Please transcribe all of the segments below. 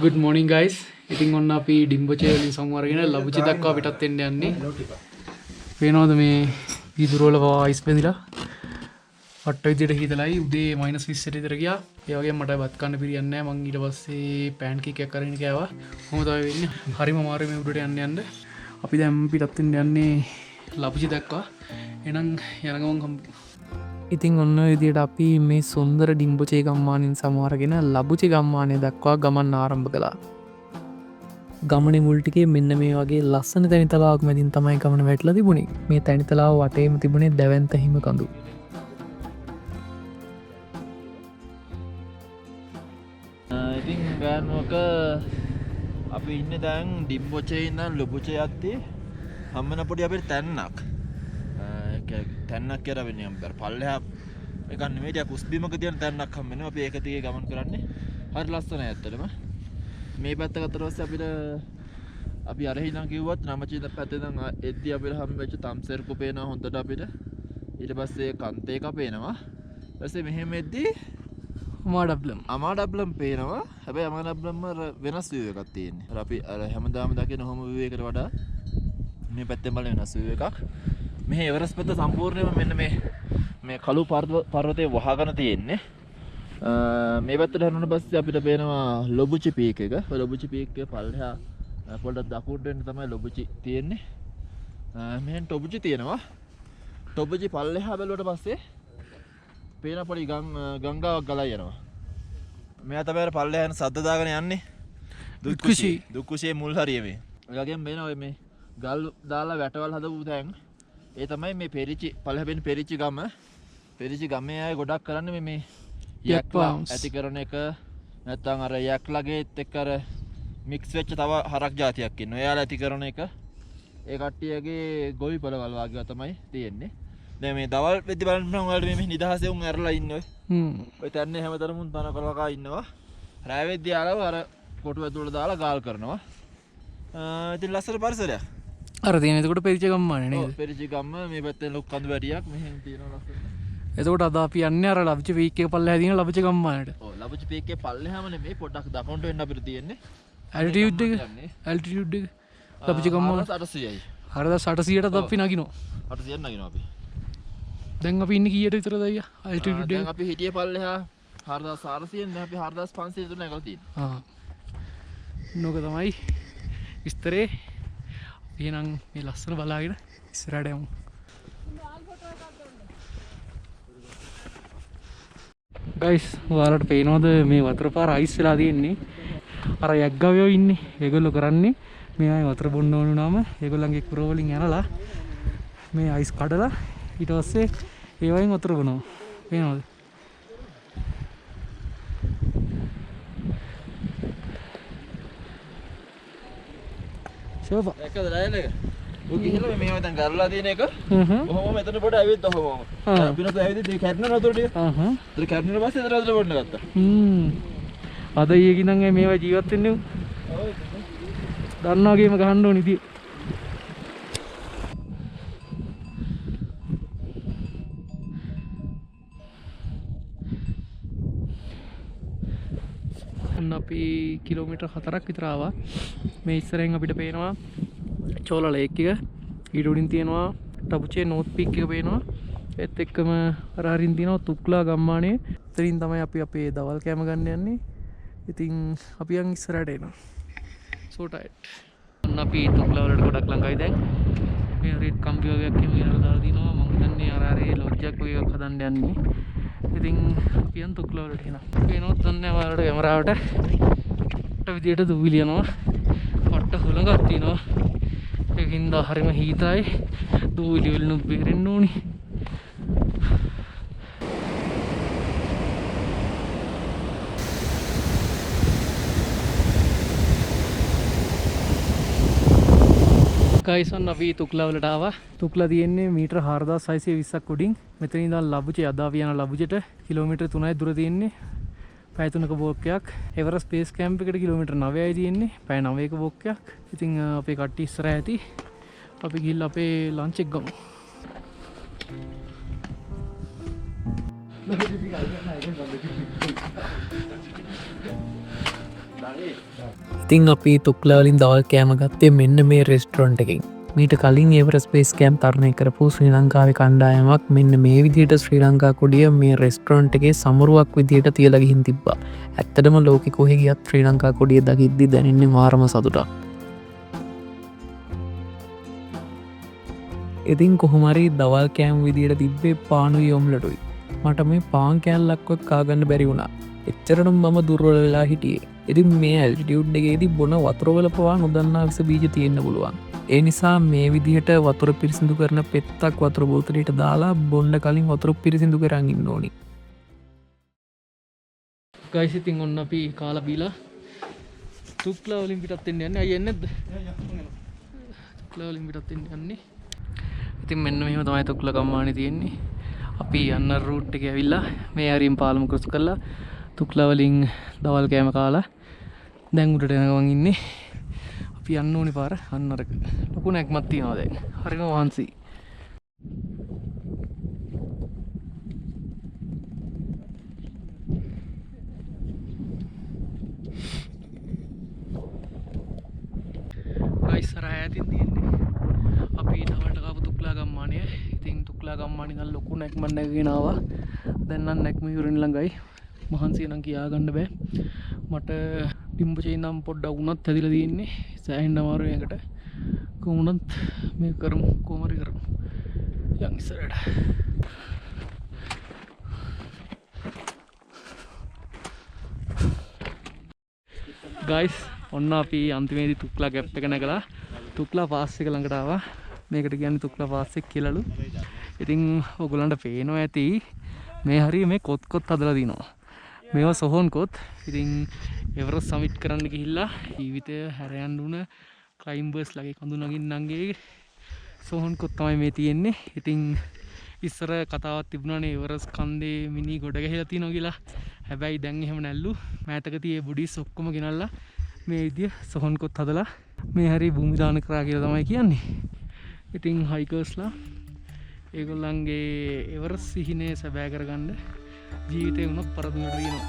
Good morning guys. ඉතින් ඔන්න අපි ඩිම්බොචේ වලින් සමවරගෙන ලබුචි දක්වා පිටත් වෙන්න යන්නේ. පේනවද මේ වීදුරු වල අයිස් බැඳිලා? අට විදියට හීතලයි. උදේ -20 විතර ගියා. ඒ වගේම මට බත් කන්න පිරියන්නේ නැහැ. මං ඊට පස්සේ පෑන් කේක් එකක් අරගෙන කෑවා. කොහොමද තමයි වෙන්නේ? හරිම අමාරුයි මේ උඩට යන්න. අපි දැන් පිටත් වෙන්න යන්නේ ලබුචි දක්වා. එහෙනම් යන ගමන් ඉතින් ඔන්න විදියට අපි මේ සුන්දර ඩිම්බොචේ ගම්මානින් සමවරගෙන ලබුචි ගම්මානය දක්වා ගමන් ආරම්භ කළා. ගමනේ මුල් ටිකේ මෙන්න මේ වගේ ලස්සන තැනිතලාවක් මැදින් තමයි ගමන වැටලා තිබුණේ. මේ තැනිතලාව වටේම තිබුණේ දැවැන්ත හිම කඳු. ඉතින් ගෑනුවක අපි ඉන්නේ දැන් ඩිම්බොචේ ඉඳන් ලොබුචේ යද්දී හම්බෙන පොඩි අපේ තැන්නක්. තැන්නක් කියලා වෙන්නේ අම්බර පල්ලෙහා එකක් නෙමෙයි ටික කුස්බිමක තියෙන තැන්නක් හම්බෙනවා. අපි ඒක දිගේ ගමන් කරන්නේ. හරි ලස්සනයි ඇත්තටම. මේ පැත්ත ගත්තට පස්සේ අපිට අපි අර හිනා කිව්වත් නමචිත පැත්තේ නම් එද්දි අපිට හම්බෙච්ච තම්සෙර්කු පේනවා හොඳට අපිට. ඊට පස්සේ කන්තේ එක පේනවා. ඊට පස්සේ මෙහෙම එද්දි අමාඩබ්ලම් පේනවා. හැබැයි අමාඩබ්ලම් වෙනස් view එකක් තියෙන්නේ. අර අපි අර හැමදාම දකින හොම view එකට වඩා මේ පැත්තෙන් බලන වෙනස් view එකක්. මෙහි එවරස් පැත්ත සම්පූර්ණයෙන්ම මෙන්න මේ කළු පර්වතයේ වහගෙන තියෙන්නේ. මේ පැත්තට හැරුණාට පස්සේ අපිට පේනවා ලොබුචි පීක් එක. ඔය ලොබුචි පීක් එකේ පල්ලෙහා පොඩ්ඩක් දකුණට එන්න තමයි ලොබුචි තියෙන්නේ. මෙහෙන් ටොබුචි තියෙනවා. ටොබුචි පල්ලෙහා බැලුවට පස්සේ පේන පොඩි ගංගාවක් ගලා යනවා. මෙයා තමයි පල්ලෙහා යන සද්ද දාගෙන යන්නේ. දුක්කුෂි මුල් හරිය මේ. ඒ වගේම මේන ඔය මේ ගල් දාලා වැටවල් හදපු තැන්. ඒ තමයි මේ පෙරිචි පල්ලෙහා වෙන පෙරිචි ගම. පෙරිචි ගමේ අය ගොඩක් කරන්නේ මේ යක්ලා ඇති කරන එක නැත්නම් අර යක්ලාගේත් එක්ක අර මික්ස් වෙච්ච තව හරක් జాතියක් ඉන්නවා. එයාලා ඇති කරන එක ඒ කට්ටියගේ ගොවි පළවල් වගේ තමයි තියෙන්නේ. දැන් මේ දවල් වෙද්දි බලන්න නම් ඔයාලට මේ නිදහසේ උන් ඇරලා ඉන්නේ ඔය. ඔය තැන්නේ හැමතැනම උන් තන කරවකා ඉන්නවා. රාය වෙද්දි ආලව අර කොටු ඇතුළට දාලා ගාල් කරනවා. ඉතින් ලස්සන පරිසරයක්. අර තියෙන එතකොට පෙරිචි ගම්මානේ නේද? ඔව් පෙරිචි ගම්ම මේ පැත්තේ ලොකු කඳු වැටියක් මෙහෙම තියෙනවා ලස්සන. එතකොට අද අපි යන්නේ අර ලබුචි පීක් එක පල්ලෙහා තියෙන ලබුචි ගම්මානට. ඔව් ලබුචි පීක් එකේ පල්ලෙහාම නෙමෙයි පොඩ්ඩක් දකුණට වෙන්න අපිට තියෙන්නේ. ඇල්ටිටියුඩ් එක ලබුචි ගම්මාන 800යි. 4800ට අපි නගිනවා. 800ක් නගිනවා අපි. දැන් අපි ඉන්නේ කීයට විතරද අයියා? ඇල්ටිටියුඩ් එක. දැන් අපි හිටියේ පල්ලෙහා 4400 නේ අපි 4500 විතර නැගලා තියෙනවා. නෝක තමයි විස්තරේ. එහෙනම් මේ ලස්සන බලාගෙන ඉස්සරහට යමු. ගයිස් ඔයාලට පේනවද මේ වතුර පාර අයිස් වෙලා තියෙන්නේ? අර යක්ගවයෝ ඉන්නේ. ඒගොල්ලෝ කරන්නේ මේ අය වතුර බොන්න ඕන වුණාම ඒගොල්ලන්ගේ කුර වලින් යනලා මේ අයිස් කඩලා ඊට පස්සේ ඒ වයින් වතුර බොනවා. පේනවද? ෂෝපා එකද ඩයල් එක? ඔය ගිහලා මේව දැන් කරලා තියෙන එක. ඔහොම මෙතන පොඩ ඇවිත් ඔහොම. අපිනත් ඇවිත් ඒ කැටන නතර ටික. ඒක කැටන පස්සේ එතන අතල බොන්න ගත්තා. අද ඊයේකින් නම් මේවා ජීවත් වෙන්නේ. ඔව්. දන්නවා ගේම ගහන්න ඕනි ඉතින්. අපි කිලෝමීටර් 4ක් විතර ආවා. මේ ඉස්සරෙන් අපිට පේනවා චෝලා ලේක් එක. ඊට උඩින් තියෙනවා ටබුචේ නෝත් පීක් එක පේනවා. ඒත් එක්කම අර හරින් තියෙනවා තුක්ලා ගම්මානේ. එතනින් තමයි අපි අපේ දවල් කෑම ගන්න යන්නේ. ඉතින් අපි යන් ඉස්සරහට එනවා. so tired. අපි තුක්ලා වලට ගොඩක් ළඟයි දැන්. මේ හරියට කම්බි වගේක් එමු දාලා දිනවා. මම හිතන්නේ අර හරිය ලොජ්ජක් වගේ එකක් හදන්න යන්නේ. ඉතින් අපි යන් තුක්ලා වලට එනවා. පේනොත් දන්නේ ඔයාලට කැමරාවට විදියට දුවිලි යනවා. පට්ට හුලඟක් තියෙනවා. ඒකින්ද හරිම හීතයි. දුවිලි වලින් බේරෙන්න ඕනි. ගයිස් ඔන්න අපි තුක්ලා වලට ආවා. තුක්ලා තියෙන්නේ මීටර 4620ක් උඩින්. මෙතන ඉඳන් ලබුචේ අද අපි යන ලබුචේට කිලෝමීටර් 3යි දුර තියෙන්නේ. පැය 3ක බෝක්කයක්. එවරස් බේස් කැම්ප් එකට කිලෝමීටර් 9යි තියෙන්නේ. පැය 9ක බෝක්කයක්. ඉතින් අපේ කට්ටිය ඉස්සරහ ඇති. අපි ගිහිල්ලා අපේ ලන්ච් එක ගමු. ඉතින් අපි තුක්ලාවලින් දවල් කෑම ගත්තේ මෙන්න මේ රෙස්ටරන්ට් එකකින්. මීට කලින් එවරස් බේස් කැම්ප් තරණය කරපු ශ්‍රී ලංකාවේ කණ්ඩායමක් මෙන්න මේ විදිහට ශ්‍රී ලංකා කොඩිය මේ රෙස්ටරන්ට් එකේ සමරුවක් විදිහට තියලා ගිහින් තිබ්බා. ඇත්තටම ලෝකෙ කොහෙ ගියත් ශ්‍රී ලංකා කොඩිය දකිද්දි දැනෙන්නේ මාරම සතුටක්. ඉතින් කොහොමරි දවල් කෑම් විදිහට තිබ්බේ පානුයි ඔම්ලටුයි. මට මේ පාන් කෑල්ලක්වත් කාගන්න බැරි වුණා. එච්චරටම මම දුර්වල වෙලා හිටියේ. ඉතින් මේ ඇල්ටිටියුඩ් එකේදී බොන වතුරවල පවා නොදන්නා විස බීජ තියෙන්න පුළුවන්. ඒ නිසා මේ විදිහට වතුර පිරිසිදු කරන පෙත්තක් වතුර බෝතලයට දාලා බොන්න කලින් වතුර පිරිසිදු කරන් ඉන්න ඕනි. ගයිස් ඉතින් ඔන්න අපි කාලා බීලා තුක්ලා වලින් පිටත් වෙන්න යන්නේ. අයියේ නැද්ද? තුක්ලා වලින් පිටත් වෙන්න යන්නේ. ඉතින් මෙන්න මෙහෙම තමයි තුක්ලා ගම්මානේ තියෙන්නේ. අපි යන්න රූට් එකේ ඇවිල්ලා මේ හරියෙන් පාලම ක්‍රොස් කරලා තුක්ලා වලින් දවල් කෑම කාලා දැන් උඩට යනවා ඉන්නේ. අපි යන්න ඕනේ පාර අන්න අර ලොකු නැක්මක් තියනවා දැන්. හරිම වහන්සි. ගයිස් රාය ඇතින් තියෙන්නේ. අපි තවට කාපු තුක්ලා ගම්මානේ. ඉතින් තුක්ලා ගම්මානේ නම් ලොකු නැක්මක් නැගගෙන ආවා. දැන් නම් නැක්ම ඉවරෙන් ළඟයි. මහන්සිය නම් කියා ගන්න බෑ. මට ඩිම්බචේ නම් පොඩ්ඩක් වුණත් ඇදිලා තියෙන්නේ. සෑහෙන්න අමාරු එකකට. කොහොමුණත් මේක කරමු කොහොමරි කරමු. යන් ඉස්සරහට. ගයිස් ඔන්න අපි අන්තිමේදී තුක්ලා ගැප් එක නැගලා තුක්ලා පාස් එක ළඟට ආවා. මේකට කියන්නේ තුක්ලා පාස් එක කියලාලු. ඉතින් ඔයගොල්ලන්ට පේනවා ඇති මේ හරිය මේ කොත් කොත් හදලා දිනවා. මේවා සොහොන් කොත්. ඉතින් එවරස් සමිට් කරන්න ගිහිල්ලා ජීවිතය හැර යන්න උන ක්ලයිම්බර්ස් ලගේ කඳු නගින්නන්ගේ සොහොන් කොත් තමයි මේ තියෙන්නේ. ඉතින් ඉස්සර කතාවක් තිබුණානේ එවරස් කන්දේ මිනි ගොඩ ගැහිලා තියෙනවා කියලා. හැබැයි දැන් එහෙම නැල්ලු. මෑතක තියේ බුඩිස් ඔක්කොම ගෙනල්ලා මේ විදිය සොහොන් කොත් හදලා මේ හරිය භූමි දාන කරා කියලා තමයි කියන්නේ. ඉතින් හයිකර්ස්ලා ඒගොල්ලන්ගේ එවරස් සිහිනේ සැබෑ කරගන්න ජීවිතේ උනත් පරදුනට දිනවා.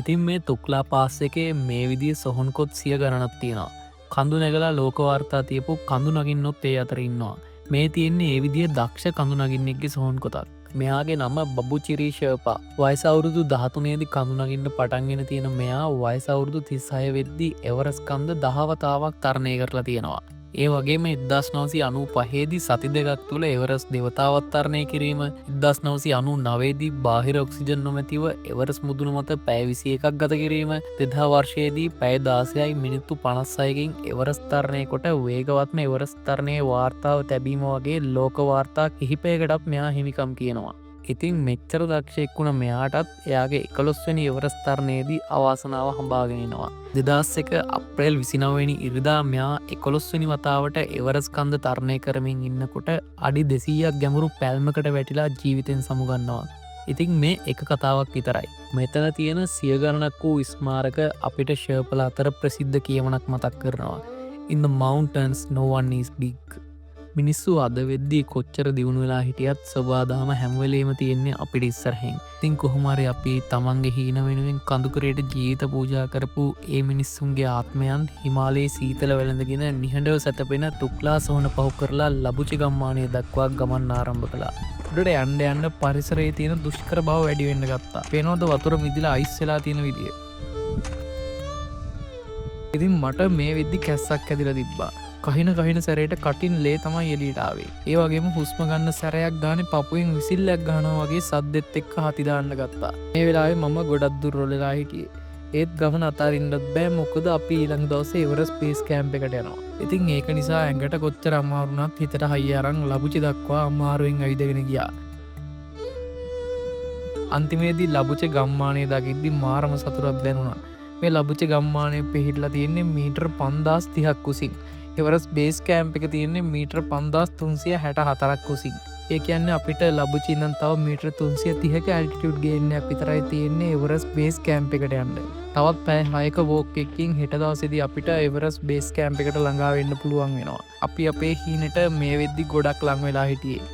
ඉතින් මේ තුක්ලා පාස් එකේ මේ විදිහේ සොහොන් කොත් 100 ගණනක් තියෙනවා. කඳු නැගලා ලෝක වාර්තා තියපු කඳු නගින්නොත් ඒ අතර ඉන්නවා. මේ තියෙන්නේ ඒ විදිහේ දක්ෂ කඳු නගින්නෙක්ගේ සොහොන් කොතක්. මෙයාගේ නම බබුචිරි ෂර්පා. වයස අවුරුදු 13 දී කඳු නගින්න පටන්ගෙන තියෙන මෙයා වයස අවුරුදු 36 වෙද්දී එවරස් කන්ද 10 වතාවක් තරණය කරලා තියෙනවා. ඒ වගේම 1995 දී සති දෙකක් තුළ එවරස් දෙවතාවත් තරණය කිරීම, 1999 දී බාහිර ඔක්සිජන් නොමැතිව එවරස් මුදුන මත පැය 21ක් ගත කිරීම, 2000 වර්ෂයේදී පැය 16යි මිනිත්තු 56කින් එවරස් තරණය කොට වේගවත්ම එවරස් තරණයේ වාර්තාව තැබීම වගේ ලෝක වාර්තා කිහිපයකටත් මෙයා හිමිකම් කියනවා. ඉතින් මෙච්චර දක්ෂයෙක් වුණ මෙයාටත් එයාගේ 11 වෙනි එවරස් තරණයේදී අවාසනාව හම්බාගෙනනවා. 2001 අප්‍රේල් 29 වෙනි ඉරිදා මෙයා 11 වෙනි වතාවට එවරස් කන්ද තරණය කරමින් ඉන්නකොට අඩි 200ක් ගැඹුරු පැල්මකට වැටිලා ජීවිතෙන් සමුගන්නවා. ඉතින් මේ එක කතාවක් විතරයි. මෙතන තියෙන 100 ගණනක් වූ ස්මාරක අපිට ෂර්පල අතර ප්‍රසිද්ධ කියමනක් මතක් කරනවා. In the mountains no one is big. මිනිස්සු අද වෙද්දී කොච්චර දියුණු වෙලා හිටියත් සබාදාම හැමවෙලේම තියෙන්නේ අපිට ඉස්සරහෙන්. ඉතින් කොහොම හරි අපි තමන්ගේ හීන වෙනුවෙන් කඳුකරයට ජීවිත පූජා කරපු ඒ මිනිස්සුන්ගේ ආත්මයන් හිමාලයේ සීතල වැළඳගෙන නිහඬව සැතපෙන තුක්ලා සොහන පහු කරලා ලබුචි ගම්මානය දක්වා ගමන් ආරම්භ කළා. උඩට යන්න යන්න පරිසරයේ තියෙන දුෂ්කර බව වැඩි වෙන්න ගත්තා. පේනවද වතුර මිදිලා අයිස් වෙලා තියෙන විදිය? ඉතින් මට මේ වෙද්දි කැස්සක් ඇදිලා තිබ්බා. කහින සැරයට කටින් ලේ තමයි එලියට ආවේ. ඒ වගේම හුස්ම ගන්න සැරයක් ගානේ පපුවෙන් විසිල්ලක් ගන්නවා වගේ සද්දෙත් එක්ක හති දාන්න ගත්තා. මේ වෙලාවේ මම ගොඩක් දුර්වල වෙලා හිටියේ. ඒත් ගමන අතාරින්නත් බෑ මොකද අපි ඊළඟ දවසේ එවරස් බේස් කැම්ප් එකට යනවා. ඉතින් ඒක නිසා ඇඟට කොච්චර අමාරු වුණත් හිතට හයිය අරන් ලබුචි දක්වා අමාරුවෙන් ඇවිදගෙන ගියා. අන්තිමේදී ලබුචි ගම්මානය දකිද්දි මාරම සතුටක් දැනුණා. මේ ලබුචි ගම්මානය පිහිටලා තියෙන්නේ මීටර් 5030ක් උසින්. එවරස් බේස් කෑම්ප් එක තියෙන්නේ මීටර් 5364ක් උසින්. ඒ කියන්නේ අපිට ලබුචි ඉඳන් තව මීටර් 330ක ඇල්ටිටියුඩ් ගේන් එකක් විතරයි තියෙන්නේ එවරස් බේස් කෑම්ප් එකට යන්න. තවත් පැය 6ක වෝක් එකකින් හෙට දවසේදී අපිට එවරස් බේස් කෑම්ප් එකට ළඟා වෙන්න පුළුවන් වෙනවා. අපි අපේ හීනෙට මේ වෙද්දි ගොඩක් ලඟ වෙලා හිටියේ.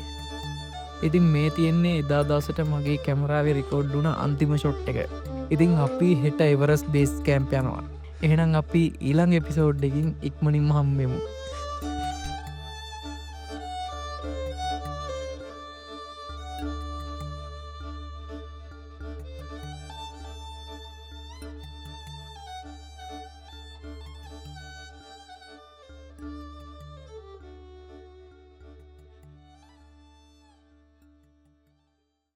ඉතින් මේ තියෙන්නේ එදා දවසට මගේ කැමරාවේ රෙකෝඩ් වුණ අන්තිම ෂොට් එක. ඉතින් අපි හෙට එවරස් බේස් කෑම්ප් යනවා. එහෙනම් අපි ඊළඟ එපිසෝඩ් එකින් ඉක්මනින්ම හම්බෙමු.